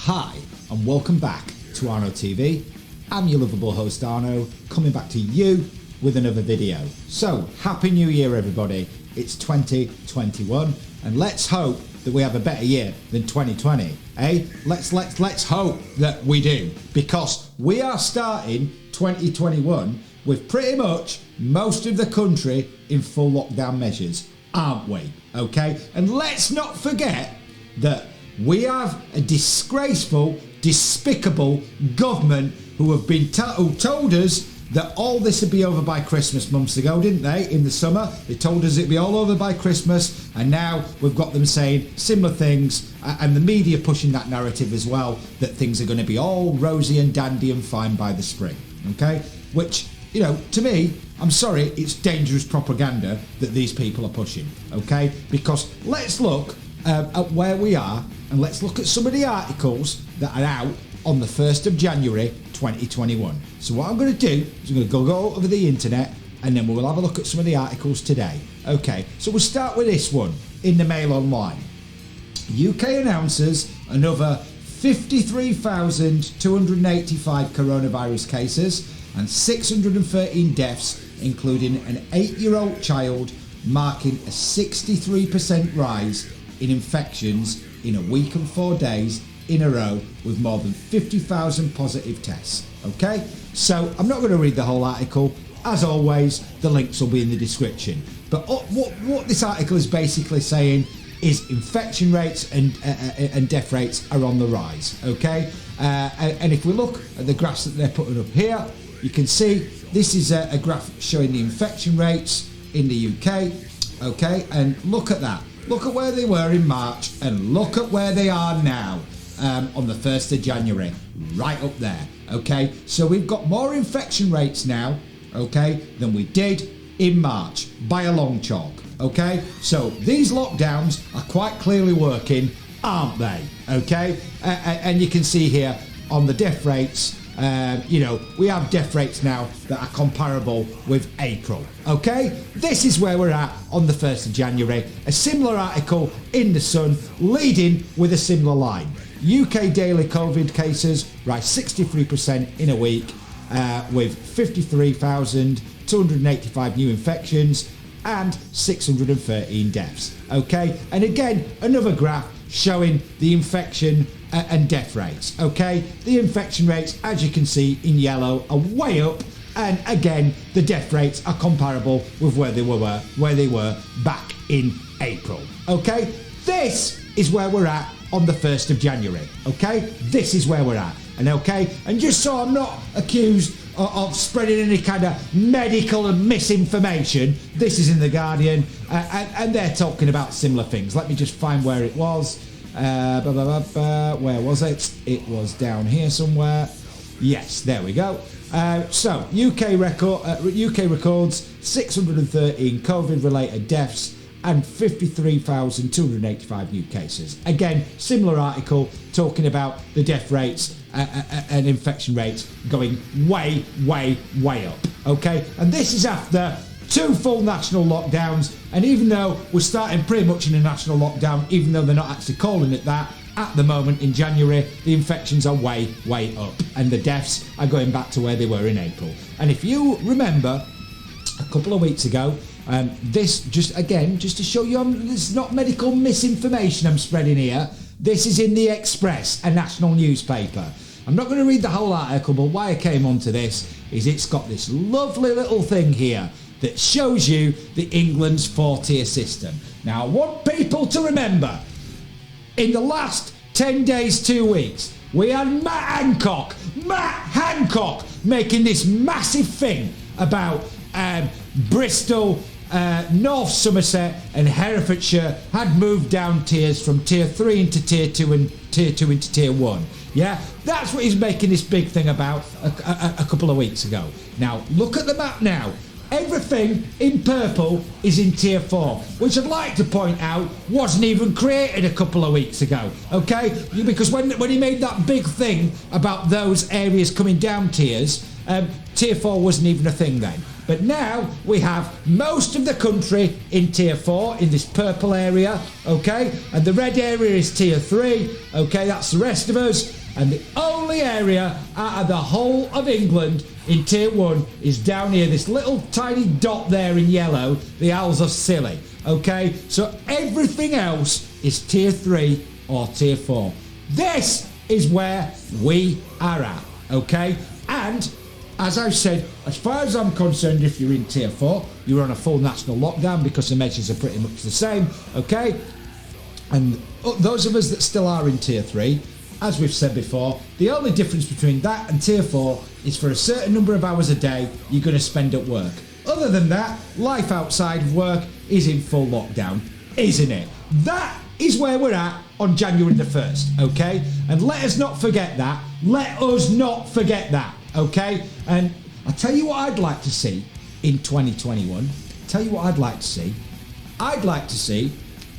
Hi, and welcome back to Arno TV. I'm your lovable host Arno, coming back to you with another video. So, Happy New Year everybody. It's 2021, and let's hope that we have a better year than 2020, eh? Let's hope that we do, because we are starting 2021 with pretty much most of the country in full lockdown measures, aren't we? Okay, and let's not forget that we have a disgraceful, despicable government who have been who told us that all this would be over by Christmas months ago, didn't they? In the summer, they told us it'd be all over by Christmas, and now we've got them saying similar things, and the media pushing that narrative as well, that things are going to be all rosy and dandy and fine by the spring, okay? Which, you know, to me, I'm sorry, it's dangerous propaganda that these people are pushing, okay? Because let's look at where we are, and let's look at some of the articles that are out on the 1st of January 2021. So what I'm going to do is I'm going to go over the internet, and then we'll have a look at some of the articles today. Okay, so we'll start with this one in the Mail Online. UK announces another 53,285 coronavirus cases and 613 deaths, including an 8-year-old child, marking a 63% rise in infections in a week and 4 days in a row, with more than 50,000 positive tests. Okay, so I'm not going to read the whole article. As always, the links will be in the description. But what this article is basically saying is infection rates and death rates are on the rise. Okay, and if we look at the graphs that they're putting up here, you can see this is a graph showing the infection rates in the UK. Okay, and look at that. Look at where they were in March, and look at where they are now. On the 1st of January, right up there. Okay, so we've got more infection rates now, okay, than we did in March by a long chalk. Okay, so these lockdowns are quite clearly working, aren't they? Okay, and you can see here on the death rates, you know, we have death rates now that are comparable with April. Okay, this is where we're at on the 1st of January. A similar article in The Sun leading with a similar line. UK daily COVID cases rise 63% in a week, with 53,285 new infections and 613 deaths. Okay, and again, another graph showing the infection and death rates. Okay, the infection rates, as you can see in yellow, are way up, and again, the death rates are comparable with where they were back in April. Okay, this is where we're at on the 1st of January. Okay, this is where we're at. And okay, and just so I'm not accused of spreading any kind of medical and misinformation, this is in The Guardian, and they're talking about similar things. Let me just find where it was. Where was it? It was down here somewhere. Yes, there we go. So UK records 613 COVID-related deaths and 53,285 new cases. Again, similar article talking about the death rates and infection rates going way up. Okay, and this is after 2 full national lockdowns, and even though we're starting pretty much in a national lockdown, even though they're not actually calling it that, at the moment in January, the infections are way up, and the deaths are going back to where they were in April. And if you remember, a couple of weeks ago, this just to show you, this is not medical misinformation I'm spreading here. This is in the Express, a national newspaper. I'm not going to read the whole article, but why I came onto this is it's got this lovely little thing here that shows you the England's 4-tier system. Now, I want people to remember, in the last 10 days, 2 weeks, we had Matt Hancock making this massive thing about Bristol, North Somerset and Herefordshire had moved down tiers from tier 3 into tier 2 and tier 2 into tier 1. Yeah, that's what he's making this big thing about a couple of weeks ago. Now, look at the map now. Everything in purple is in tier 4, which I'd like to point out wasn't even created a couple of weeks ago, okay? Because when he made that big thing about those areas coming down tiers, tier 4 wasn't even a thing then. But now we have most of the country in tier 4 in this purple area, okay? And the red area is tier 3, okay? That's the rest of us. And the only area out of the whole of England in tier 1 is down here, this little tiny dot there in yellow. The Isles of Scilly, okay? So everything else is tier 3 or tier 4. This is where we are at, okay? And as I've said, as far as I'm concerned, if you're in tier 4, you're on a full national lockdown because the measures are pretty much the same, okay? And those of us that still are in tier 3, as we've said before, the only difference between that and tier 4 is for a certain number of hours a day you're going to spend at work. Other than that, life outside of work is in full lockdown, isn't it? That is where we're at on January the 1st, okay? And let us not forget that. Let us not forget that, okay? And I'll tell you what I'd like to see in 2021. Tell you what I'd like to see. I'd like to see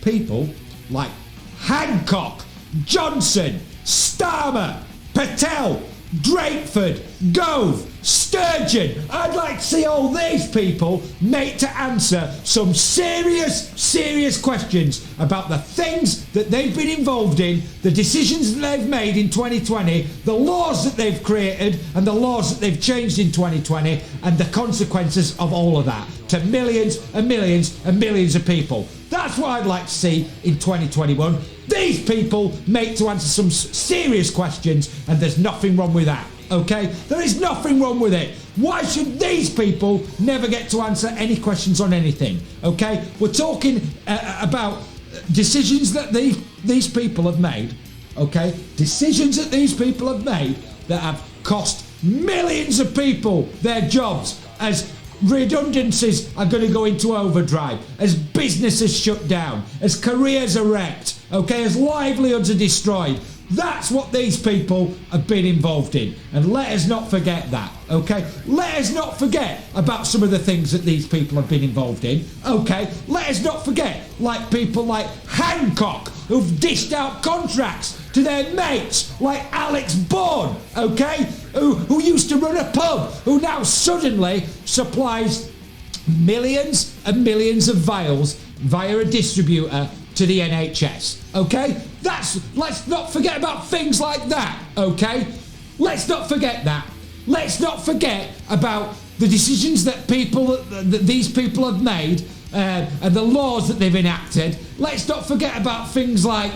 people like Hancock, Johnson, Starmer, Patel, Drakeford, Gove, Sturgeon. I'd like to see all these people make to answer some serious questions about the things that they've been involved in, the decisions that they've made in 2020, the laws that they've created and the laws that they've changed in 2020, and the consequences of all of that to millions and millions and millions of people. That's what I'd like to see in 2021. These people make to answer some serious questions, and there's nothing wrong with that, okay? There is nothing wrong with it. Why should these people never get to answer any questions on anything, okay? We're talking about decisions that these people have made, okay? Decisions that these people have made that have cost millions of people their jobs, as redundancies are going to go into overdrive, as businesses shut down, as careers are wrecked, okay, as livelihoods are destroyed. That's what these people have been involved in, and let us not forget that, okay? Let us not forget about some of the things that these people have been involved in, okay? Let us not forget, like people like Hancock, who've dished out contracts to their mates, like Alex Bourne, okay? Who used to run a pub, who now suddenly supplies millions and millions of vials via a distributor to the NHS, okay? Let's not forget about things like that, okay? Let's not forget that. Let's not forget about the decisions that these people have made and the laws that they've enacted. Let's not forget about things like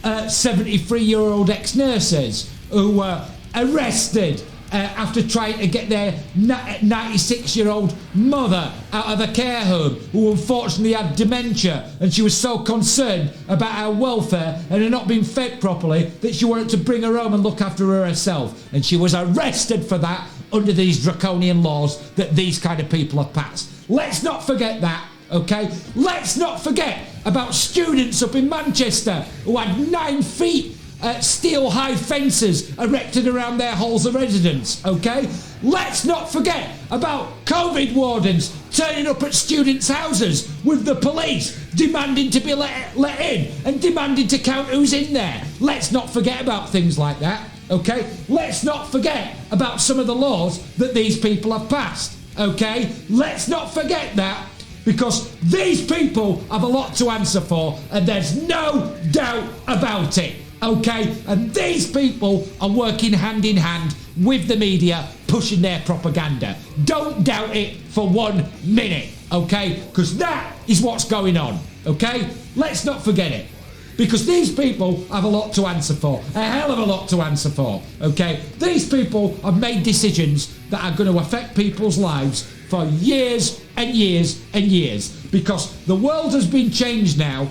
73-year-old ex-nurses who were arrested after trying to get their 96-year-old mother out of a care home, who unfortunately had dementia, and she was so concerned about her welfare and her not being fed properly that she wanted to bring her home and look after her herself, and she was arrested for that under these draconian laws that these kind of people have passed. Let's not forget that, okay? Let's not forget about students up in Manchester who had 9 feet steel high fences erected around their halls of residence, okay? Let's not forget about COVID wardens turning up at students' houses with the police demanding to be let in and demanding to count who's in there. Let's not forget about things like that, okay? Let's not forget about some of the laws that these people have passed, okay? Let's not forget that, because these people have a lot to answer for, and there's no doubt about it. Okay, and these people are working hand in hand with the media, pushing their propaganda. Don't doubt it for 1 minute, okay? Because that is what's going on, okay? Let's not forget it. Because these people have a lot to answer for, a hell of a lot to answer for, okay? These people have made decisions that are going to affect people's lives for years and years and years. Because the world has been changed now,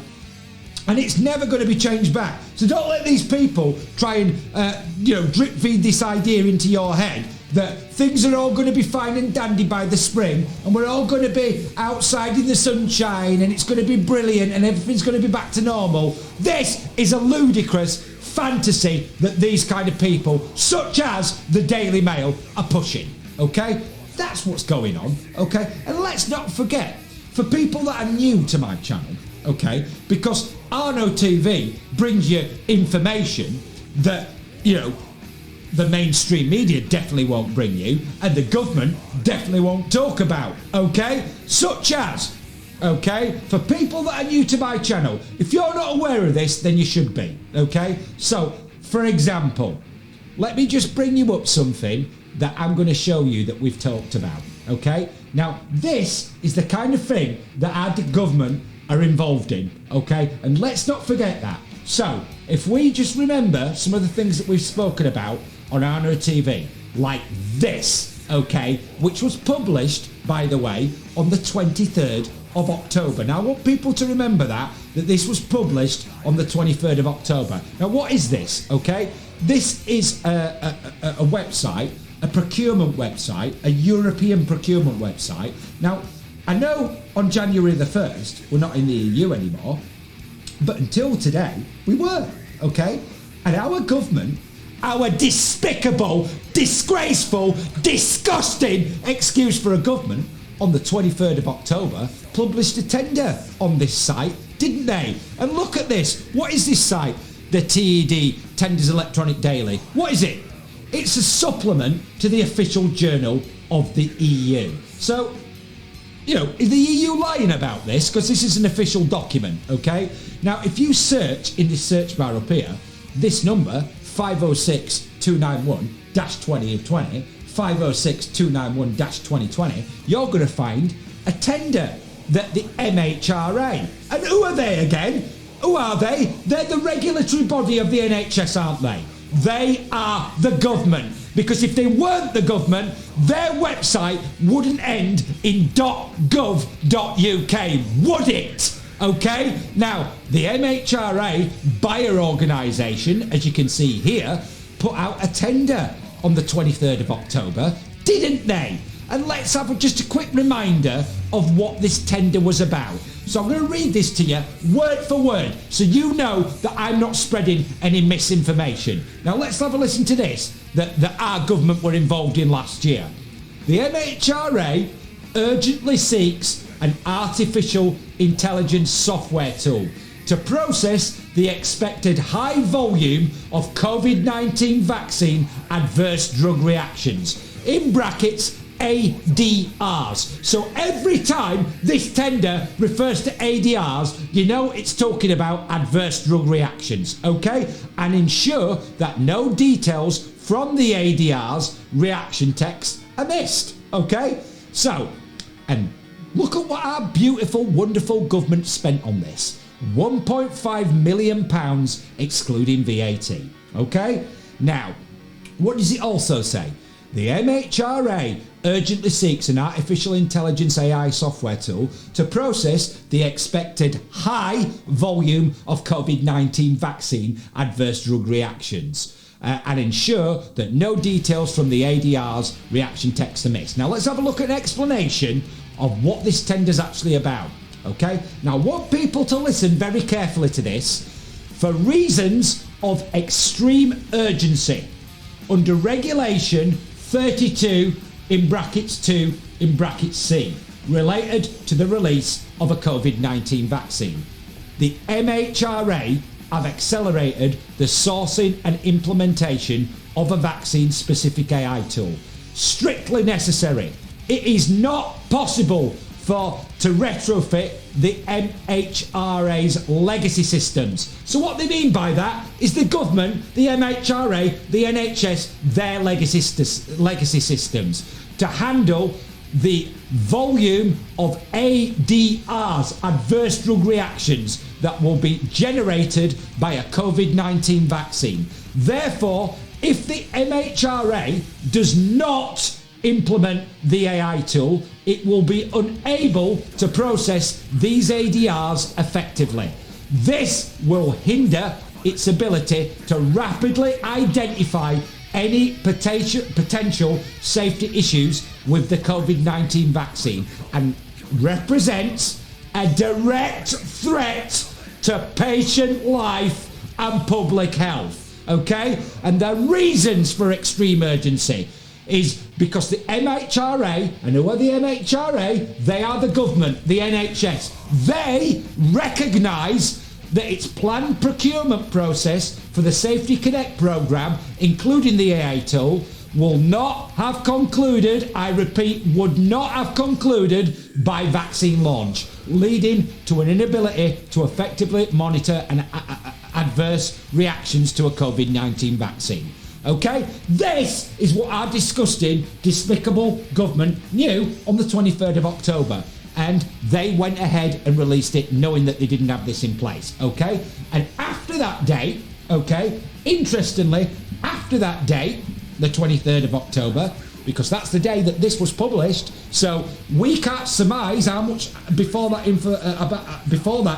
and it's never going to be changed back. So don't let these people try and, drip feed this idea into your head that things are all going to be fine and dandy by the spring, and we're all going to be outside in the sunshine, and it's going to be brilliant, and everything's going to be back to normal. This is a ludicrous fantasy that these kind of people, such as the Daily Mail, are pushing, okay? That's what's going on, okay? And let's not forget, for people that are new to my channel, okay, because Arno TV brings you information that, the mainstream media definitely won't bring you, and the government definitely won't talk about, okay? Such as, okay, for people that are new to my channel, if you're not aware of this, then you should be, okay? So, for example, let me just bring you up something that I'm going to show you that we've talked about, okay? Now, this is the kind of thing that our government are involved in, okay? And let's not forget that. So, if we just remember some of the things that we've spoken about on Arno TV, like this, okay, which was published, by the way, on the 23rd of October. Now, I want people to remember that this was published on the 23rd of October. Now, what is this, okay? This is a website, a procurement website, a European procurement website. Now, I know on January the 1st, we're not in the EU anymore, but until today, we were, okay? And our government, our despicable, disgraceful, disgusting excuse for a government, on the 23rd of October, published a tender on this site, didn't they? And look at this. What is this site? The TED, Tenders Electronic Daily. What is it? It's a supplement to the official journal of the EU. So, you know, is the EU lying about this? Because this is an official document, okay? Now, if you search in this search bar up here, this number, 506-291-2020, 506-291-2020, you're going to find a tender that the MHRA, and who are they again? Who are they? They're the regulatory body of the NHS, aren't they? They are the government, because if they weren't the government, their website wouldn't end in .gov.uk, would it? Okay, now the MHRA buyer organisation, as you can see here, put out a tender on the 23rd of October, didn't they? And let's have just a quick reminder of what this tender was about. So I'm going to read this to you word for word, so you know that I'm not spreading any misinformation. Now let's have a listen to this that our government were involved in last year. The MHRA urgently seeks an artificial intelligence software tool to process the expected high volume of COVID-19 vaccine adverse drug reactions, in brackets ADRs. So every time this tender refers to ADRs, you know it's talking about adverse drug reactions, okay? And ensure that no details from the ADRs reaction text are missed, okay? So, and look at what our beautiful, wonderful government spent on this. £1.5 million excluding VAT, okay? Now, what does it also say? The MHRA urgently seeks an artificial intelligence AI software tool to process the expected high volume of COVID-19 vaccine adverse drug reactions and ensure that no details from the ADR's reaction text are missed. Now let's have a look at an explanation of what this tender is actually about. Okay, now I want people to listen very carefully to this. For reasons of extreme urgency, under Regulation 32 in brackets 2 in brackets C, related to the release of a COVID-19 vaccine, the MHRA have accelerated the sourcing and implementation of a vaccine-specific AI tool. Strictly necessary. It is not possible to retrofit the MHRA's legacy systems. So what they mean by that is the government, the MHRA, the NHS, their legacy systems to handle the volume of ADRs, adverse drug reactions, that will be generated by a COVID-19 vaccine. Therefore, if the MHRA does not implement the AI tool, it will be unable to process these ADRs effectively. This will hinder its ability to rapidly identify any potential safety issues with the COVID-19 vaccine and represents a direct threat to patient life and public health. Okay? And the reasons for extreme urgency is because the MHRA, and who are the MHRA? They are the government, the NHS. They recognise that its planned procurement process for the Safety Connect programme, including the AI tool, will not have concluded, I repeat, would not have concluded by vaccine launch, leading to an inability to effectively monitor adverse reactions to a COVID-19 vaccine. Okay, this is what our disgusting, despicable government knew on the 23rd of October. And they went ahead and released it knowing that they didn't have this in place. Okay, and after that date, okay, interestingly, after that date, the 23rd of October, because that's the day that this was published, so we can't surmise how much before that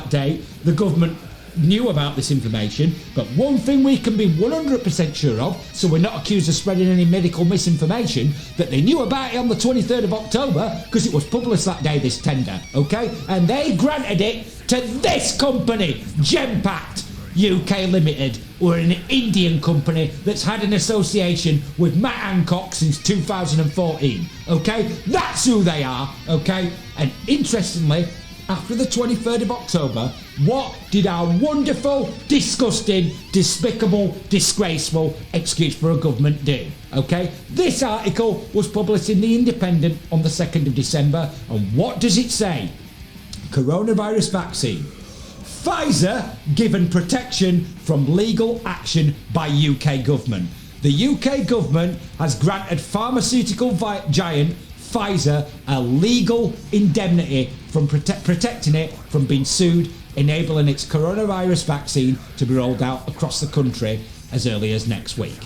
date the government knew about this information. But one thing we can be 100% sure of, so we're not accused of spreading any medical misinformation, that they knew about it on the 23rd of October because it was published that day, this tender, okay? And they granted it to this company, Genpact UK Limited, or an Indian company that's had an association with Matt Hancock since 2014, okay? That's who they are, okay? And interestingly, after the 23rd of October, what did our wonderful, disgusting, despicable, disgraceful excuse for a government do? Okay, this article was published in The Independent on the 2nd of December, and what does it say? Coronavirus vaccine. Pfizer given protection from legal action by UK government. The UK government has granted pharmaceutical giant Pfizer a legal indemnity from protecting it from being sued, enabling its coronavirus vaccine to be rolled out across the country as early as next week.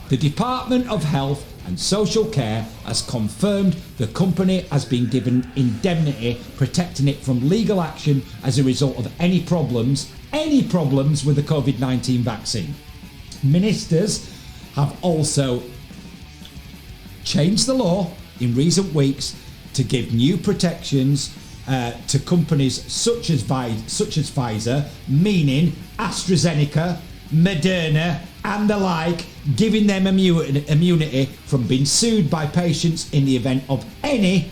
The Department of Health and Social Care has confirmed the company has been given indemnity protecting it from legal action as a result of any problems with the COVID-19 vaccine. Ministers have also changed the law in recent weeks to give new protections to companies such as Pfizer, meaning AstraZeneca, Moderna and the like, giving them immunity from being sued by patients in the event of any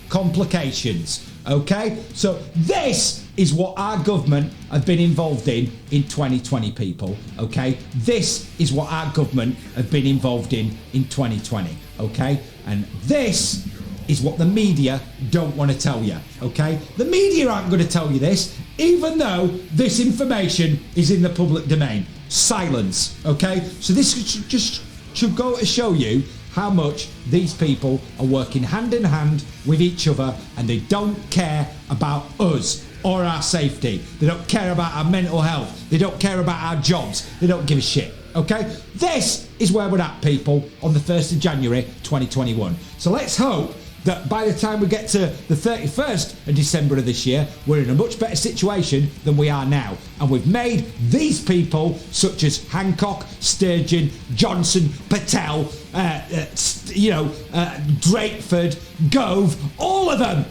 complications. Okay, so this is what our government have been involved in 2020, people. Okay, this is what our government have been involved in 2020. Okay, and this is what the media don't want to tell you. Okay, the media aren't going to tell you this, even though this information is in the public domain. Silence. Okay, so this should go to show you how much these people are working hand in hand with each other, and they don't care about us or our safety. They don't care about our mental health. They don't care about our jobs. They don't give a shit. Okay, this is where we're at, people, on the 1st of January 2021. So let's hope that by the time we get to the 31st of December of this year, we're in a much better situation than we are now. And we've made these people, such as Hancock, Sturgeon, Johnson, Patel, Drakeford, Gove, all of them,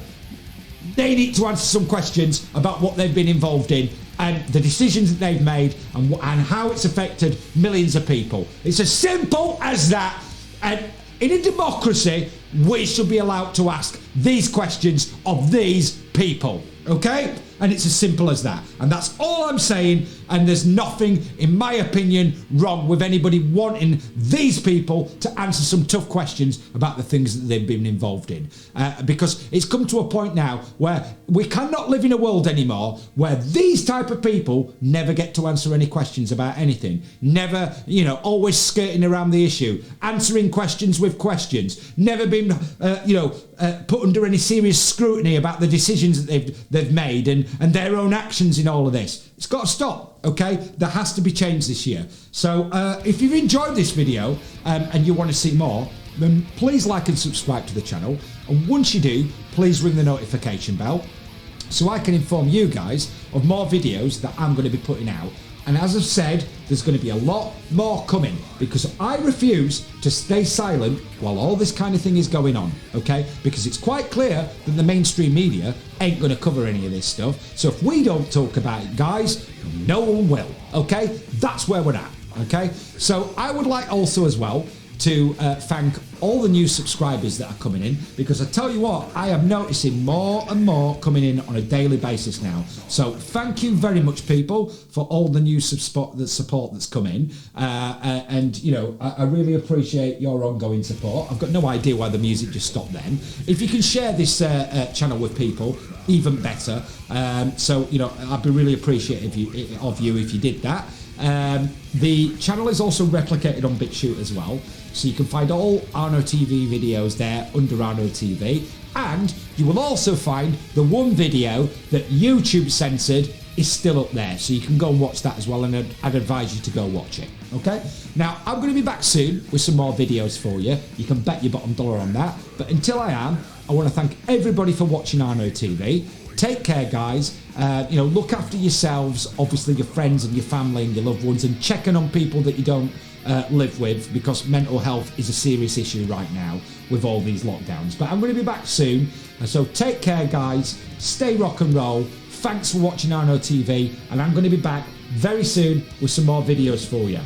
they need to answer some questions about what they've been involved in and the decisions that they've made and how it's affected millions of people. It's as simple as that. And in a democracy, we should be allowed to ask these questions of these people, okay? And it's as simple as that. And that's all I'm saying. And there's nothing, in my opinion, wrong with anybody wanting these people to answer some tough questions about the things that they've been involved in. Because it's come to a point now where we cannot live in a world anymore where these type of people never get to answer any questions about anything. Never, always skirting around the issue, answering questions with questions, never been, put under any serious scrutiny about the decisions that they've made and their own actions in all of this. It's got to stop, okay? There has to be change this year. So if you've enjoyed this video and you want to see more, then please like and subscribe to the channel. And once you do, please ring the notification bell so I can inform you guys of more videos that I'm going to be putting out. And as I've said, there's going to be a lot more coming because I refuse to stay silent while all this kind of thing is going on, okay? Because it's quite clear that the mainstream media ain't going to cover any of this stuff. So if we don't talk about it, guys, no one will, okay? That's where we're at, okay? So I would like also as well, to thank all the new subscribers that are coming in, because I tell you what, I am noticing more and more coming in on a daily basis now. So thank you very much, people, for all the new support that's come in, and you know, I really appreciate your ongoing support. I've got no idea why the music just stopped then. If you can share this channel with people, even better. So you know, I'd be really appreciative of you if you did that. The channel is also replicated on BitChute as well, so you can find all Arno TV videos there under Arno TV, and you will also find the one video that YouTube censored is still up there, so you can go and watch that as well, and I'd advise you to go watch it. Okay, now I'm going to be back soon with some more videos for you. You can bet your bottom dollar on that, but until I am, I want to thank everybody for watching Arno TV. Take care, guys. You know, look after yourselves, obviously your friends and your family and your loved ones, and checking on people that you don't live with, because mental health is a serious issue right now with all these lockdowns. But I'm going to be back soon, so take care, guys. Stay rock and roll. Thanks for watching Arno TV, and I'm going to be back very soon with some more videos for you.